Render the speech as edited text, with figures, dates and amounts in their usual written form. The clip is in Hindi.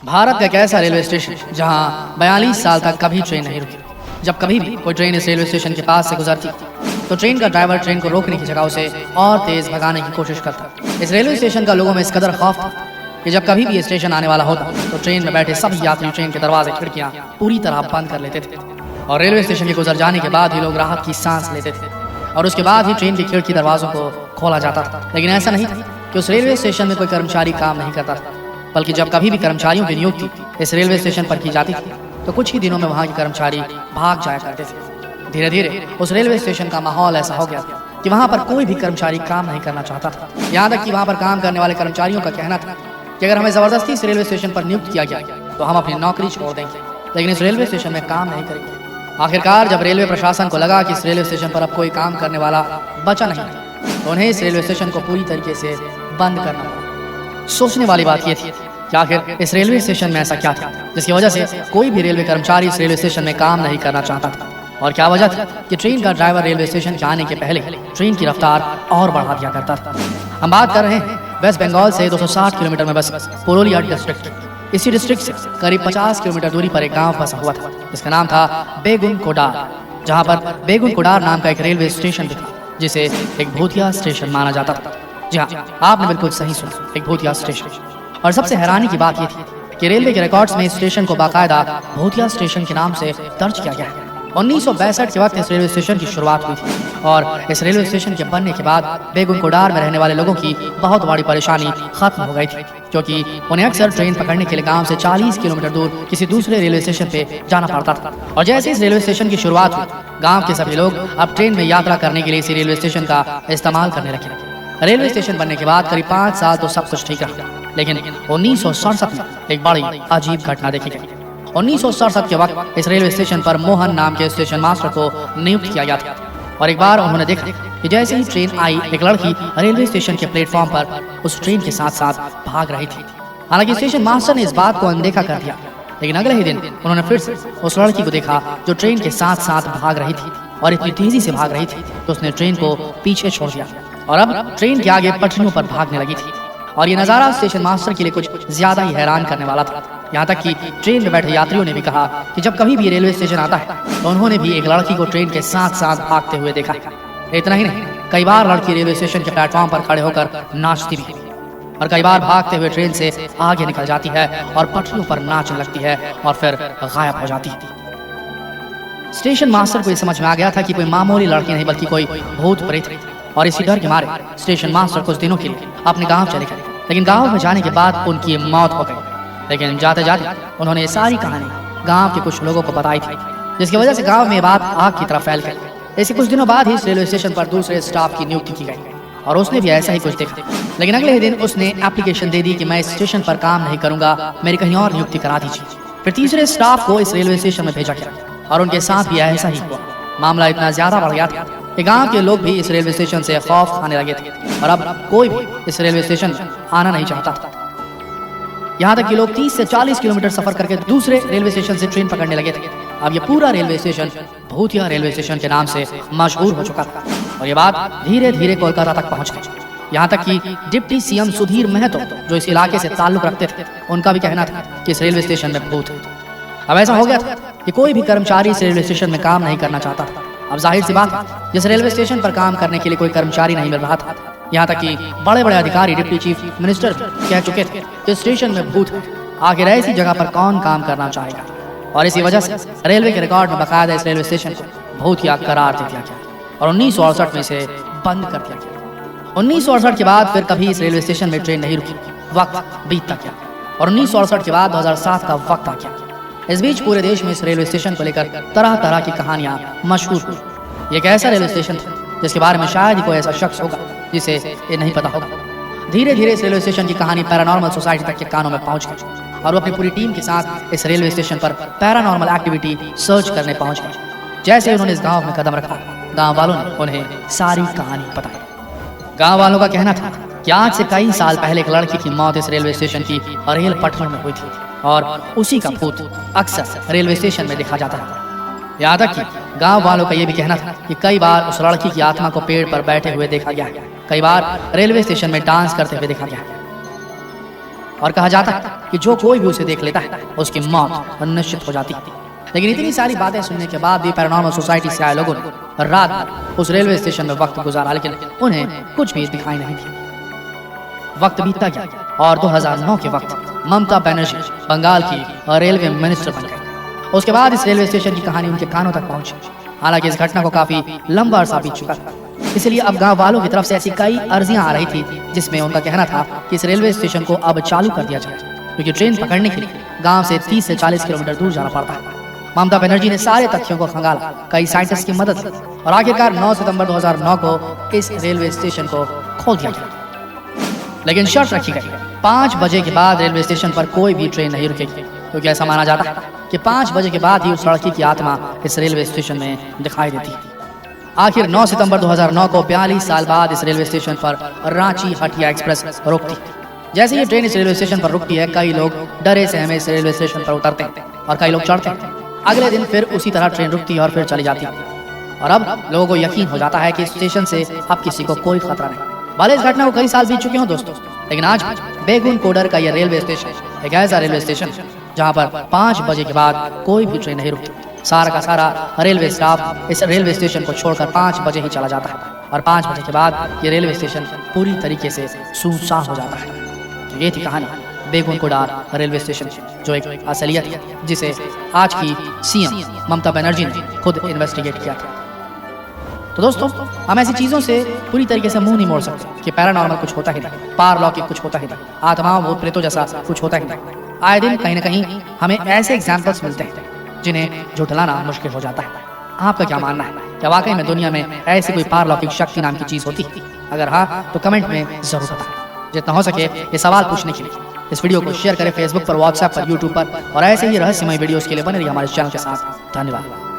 भारत का एक ऐसा रेलवे स्टेशन जहां 42 साल तक कभी ट्रेन नहीं रुकी। जब कभी भी कोई ट्रेन इस रेलवे स्टेशन के पास से गुजरती तो ट्रेन का ड्राइवर ट्रेन को रोकने की जगह उसे और तेज भगाने की कोशिश करता। इस रेलवे स्टेशन का लोगों में इस कदर खौफ था कि जब कभी भी ये स्टेशन आने वाला होता तो ट्रेन में बैठे सभी यात्री ट्रेन के दरवाजे खिड़कियां पूरी तरह बंद कर लेते थे और रेलवे स्टेशन के गुजर जाने के बाद ही लोग राहत की सांस लेते थे और उसके बाद ही ट्रेन की खिड़की दरवाजों को खोला जाता था। लेकिन ऐसा नहीं था कि उस रेलवे स्टेशन में कोई कर्मचारी काम नहीं करता था, बल्कि जब कभी भी कर्मचारियों की नियुक्ति इस रेलवे स्टेशन पर की जाती थी तो कुछ ही दिनों में वहाँ के कर्मचारी भाग जाया करते थे। धीरे धीरे उस रेलवे स्टेशन का माहौल ऐसा हो गया कि वहाँ पर कोई भी कर्मचारी काम नहीं करना चाहता था। यहाँ तक कि वहाँ पर काम करने वाले कर्मचारियों का कहना था कि अगर हमें जबरदस्ती इस रेलवे स्टेशन पर नियुक्त किया गया तो हम अपनी नौकरी छोड़ देंगे, लेकिन इस रेलवे स्टेशन में काम नहीं करेंगे। आखिरकार जब रेलवे प्रशासन को लगा कि इस रेलवे स्टेशन पर अब कोई काम करने वाला बचा नहीं तो उन्हें इस रेलवे स्टेशन को पूरी तरीके से बंद करना पड़ा। सोचने वाली बात यह थी कि आखिर इस रेलवे स्टेशन में ऐसा क्या था जिसकी वजह से कोई भी रेलवे कर्मचारी इस रेलवे स्टेशन में काम नहीं करना चाहता था, और क्या वजह थी कि ट्रेन का ड्राइवर रेलवे स्टेशन के आने के पहले ट्रेन की रफ्तार और बढ़ा दिया करता था। हम बात कर रहे हैं वेस्ट बंगाल से 260 किलोमीटर में बस पुरुलिया डिस्ट्रिक्ट। इसी डिस्ट्रिक्ट से करीब 50 किलोमीटर दूरी पर एक गांव बसा हुआ था जिसका नाम था बेगुनकोडार, जहां पर बेगुनकोडार नाम का एक रेलवे स्टेशन भी था जिसे एक भूतिया स्टेशन माना जाता था। जी हाँ, आपने बिल्कुल सही सुना, एक भूतिया स्टेशन। और सबसे हैरानी की बात यह थी कि रेलवे के रिकॉर्ड्स में इस स्टेशन को बाकायदा भूतिया स्टेशन के नाम से दर्ज किया गया है। 1962 के वक्त इस रेलवे स्टेशन की शुरुआत हुई थी और इस रेलवे स्टेशन के बनने के बाद बेगुनकोडार में रहने वाले लोगों की बहुत बड़ी परेशानी खत्म हो गई थी, क्योंकि उन्हें अक्सर ट्रेन पकड़ने के लिए गांव से 40 किलोमीटर दूर किसी दूसरे रेलवे स्टेशन पे जाना पड़ता था। और जैसे इस रेलवे स्टेशन की शुरुआत हुई, गांव के सभी लोग अब ट्रेन में यात्रा करने के लिए इसी रेलवे स्टेशन का इस्तेमाल करने लगे। रेलवे स्टेशन बनने के बाद करीब 5 साल तो सब कुछ ठीक रहा, लेकिन 1967 में एक बड़ी अजीब घटना देखी गई। 1967 के वक्त इस रेलवे स्टेशन पर मोहन नाम के स्टेशन मास्टर को नियुक्त किया गया था और एक बार उन्होंने देखा कि जैसे ही ट्रेन आई एक लड़की रेलवे स्टेशन के प्लेटफॉर्म पर उस ट्रेन के साथ साथ भाग रही थी। हालांकि स्टेशन मास्टर ने इस बात को अनदेखा कर दिया, लेकिन अगले ही दिन उन्होंने फिर से उस लड़की को देखा जो ट्रेन के साथ साथ भाग रही थी और इतनी तेजी से भाग रही थी तो उसने ट्रेन को पीछे छोड़ दिया और अब ट्रेन के आगे पटरियों पर भागने लगी थी। और ये नज़ारा स्टेशन मास्टर के लिए कुछ ज्यादा ही हैरान करने वाला था। यहाँ तक कि ट्रेन में बैठे यात्रियों ने भी कहा कि जब कभी भी रेलवे स्टेशन आता है तो उन्होंने भी एक लड़की को ट्रेन के साथ साथ भागते हुए देखा है। इतना ही नहीं, कई बार लड़की रेलवे स्टेशन के प्लेटफॉर्म पर खड़े होकर नाचती भी और कई बार भागते हुए ट्रेन से आगे निकल जाती है और पटरियों पर नाचने लगती है और फिर गायब हो जाती है। स्टेशन मास्टर को ये समझ में आ गया था कि कोई मामूली लड़की नहीं बल्कि कोई भूत प्रेत है, और इसी डर के मारे स्टेशन मास्टर कुछ दिनों के लिए अपने गांव चले गए। लेकिन गांव में जाने के बाद उनकी मौत हो गई। लेकिन जाते जाते उन्होंने ये सारी कहानी गांव के कुछ लोगों को बताई थी, जिसकी वजह से गांव में ये बात आग की तरह फैल गई। ऐसे कुछ दिनों बाद ही इस रेलवे स्टेशन पर दूसरे स्टाफ की नियुक्ति की गई और उसने भी ऐसा ही कुछ देखा। लेकिन अगले ही दिन उसने एप्लीकेशन दे दी कि मैं इस स्टेशन पर काम नहीं करूंगा, मेरी कहीं और नियुक्ति करा दीजिए। फिर तीसरे स्टाफ को इस रेलवे स्टेशन में भेजा गया और उनके साथ भी ऐसा ही हुआ। मामला इतना ज्यादा बढ़ गया था कि गांव के लोग भी इस रेलवे स्टेशन से खौफ खाने लगे थे और अब कोई भी इस रेलवे स्टेशन में आना नहीं चाहता था। यहाँ तक कि लोग 30 से 40 किलोमीटर सफर करके दूसरे रेलवे स्टेशन से ट्रेन पकड़ने लगे थे। अब ये पूरा रेलवे स्टेशन भूतिया रेलवे स्टेशन के नाम से मशहूर हो चुका था और ये बात धीरे धीरे कोलकाता तक पहुंच गई। यहाँ तक कि डिप्टी सीएम सुधीर महतो जो इस इलाके से ताल्लुक रखते थे, उनका भी कहना था कि इस रेलवे स्टेशन में भूत है। अब ऐसा हो गया था कि कोई भी कर्मचारी इस रेलवे स्टेशन में काम नहीं करना चाहता था। अब जाहिर सी बात है, जिस रेलवे स्टेशन पर काम करने के लिए कोई कर्मचारी नहीं मिल रहा था, यहाँ तक कि बड़े बड़े अधिकारी डिप्टी चीफ मिनिस्टर कह चुके थे कि स्टेशन में भूत है, आखिर ऐसी जगह पर कौन काम करना चाहेगा। और इसी वजह से रेलवे के रिकॉर्ड में बकायदा इस रेलवे स्टेशन को भूतिया करार दे दिया गया और 1968 में इसे बंद कर दिया गया। 1968 के बाद फिर कभी इस रेलवे स्टेशन में ट्रेन नहीं रुकी। वक्त बीतता गया और 1968 के बाद 2007 का वक्त आ गया। इस बीच पूरे देश में इस रेलवे स्टेशन को लेकर तरह तरह की कहानियां मशहूर हुई। ये एक ऐसा रेलवे स्टेशन था जिसके बारे में शायद ही कोई ऐसा शख्स होगा जिसे ये नहीं पता होगा। धीरे धीरे इस रेलवे स्टेशन की कहानी पैरानॉर्मल सोसाइटी तक के कानों में पहुंच गई और वो अपनी पूरी टीम के साथ इस रेलवे स्टेशन पर पैरानॉर्मल एक्टिविटी सर्च करने पहुंच गए। जैसे उन्होंने इस गांव में कदम रखा, गांव वालों ने उन्हें सारी कहानी बताई। गांव वालों का कहना था कि आज से कई साल पहले एक लड़की की मौत इस रेलवे स्टेशन की रेल पटरियों में हुई थी और उसी का भूत अक्सर रेलवे स्टेशन में देखा जाता है। यहाँ तक कि गांव वालों का यह भी कहना था कि कई बार उस लड़की की आत्मा को पेड़ पर बैठे हुए देखा गया, कई बार रेलवे स्टेशन में डांस करते हुए देखा गया। और कहा जाता है कि जो कोई भी उसे देख लेता है उसकी मौत निश्चित हो जाती है। लेकिन इतनी सारी बातें सुनने के बाद भी पैरानॉर्मल सोसाइटी से आए लोगों ने रात भर उस रेलवे स्टेशन में वक्त गुजारा, लेकिन उन्हें कुछ भी दिखाई नहीं दिया। वक्त बीतता गया और 2009 के वक्त ममता बनर्जी बंगाल की रेलवे मिनिस्टर बन गई। उसके बाद इस रेलवे स्टेशन की कहानी उनके कानों तक पहुंची। हालांकि इस घटना को काफी लंबा अरसा बीत चुका था, इसलिए अब गांव वालों की तरफ से ऐसी कई अर्जियां आ रही थी जिसमें उनका कहना था कि इस रेलवे स्टेशन को अब चालू कर दिया जाए, क्योंकि ट्रेन पकड़ने के लिए गांव से 30 से 40 किलोमीटर दूर जाना पड़ता है। ममता बनर्जी ने सारे तथ्यों को खंगाला, कई साइंटिस्ट की मदद ली और आखिरकार 9 सितंबर 2009 को इस रेलवे स्टेशन को खोल दिया गया। लेकिन शर्त रखी गई, 5 बजे के बाद रेलवे स्टेशन पर कोई भी ट्रेन नहीं रुकेगी, क्योंकि ऐसा माना जाता है कि 5 बजे के बाद ही उस लड़की की आत्मा इस रेलवे स्टेशन में दिखाई देती है। आखिर 9 सितंबर 2009 को 42 साल बाद इस रेलवे स्टेशन पर रांची हटिया एक्सप्रेस रुकती है। जैसे ये ट्रेन इस रेलवे स्टेशन पर रुकती है, कई लोग डरे सहमे इस रेलवे स्टेशन पर उतरते हैं और कई लोग चढ़ते हैं। अगले दिन फिर उसी तरह ट्रेन रुकती है और फिर चली जाती है, और अब लोगों को यकीन हो जाता है कि स्टेशन से अब किसी को कोई खतरा नहीं। भले इस घटना को कई साल बीत चुके हों दोस्तों, लेकिन आज बेगुन कोडर का यह रेलवे स्टेशन एक ऐसा रेलवे स्टेशन जहां पर 5 बजे के बाद कोई भी ट्रेन नहीं रुकती। सारा का सारा रेलवे स्टाफ इस रेलवे स्टेशन को छोड़कर 5 बजे ही चला जाता है, और 5 बजे के बाद ये रेलवे स्टेशन पूरी तरीके से सुनसान हो जाता है। तो ये थी कहानी बेगुन कोडार रेलवे स्टेशन, जो एक असलियत है जिसे आज की सीएम ममता बनर्जी ने खुद इन्वेस्टिगेट किया था। तो दोस्तों, हम ऐसी चीजों से पूरी तरीके से मुंह नहीं मोड़ सकते कि पैरानॉर्मल कुछ होता ही नहीं, पारलौकिक कुछ होता ही नहीं, आत्माओं भूत प्रेतों जैसा कुछ होता ही नहीं। आए दिन कहीं ना कहीं हमें ऐसे एग्जाम्पल्स मिलते हैं जिन्हें झुठलाना मुश्किल हो जाता है। आपका क्या मानना है? क्या वाकई में दुनिया में ऐसी कोई पारलौकिक शक्ति नाम की चीज होती है? अगर हाँ, तो कमेंट में जरूर बताएं। जितना हो सके ये सवाल पूछने के लिए इस वीडियो को शेयर करें फेसबुक पर, व्हाट्सएप पर, यूट्यूब पर, और ऐसे ही रहस्यमय वीडियोस के लिए बने रहिए हमारे चैनल के साथ। धन्यवाद।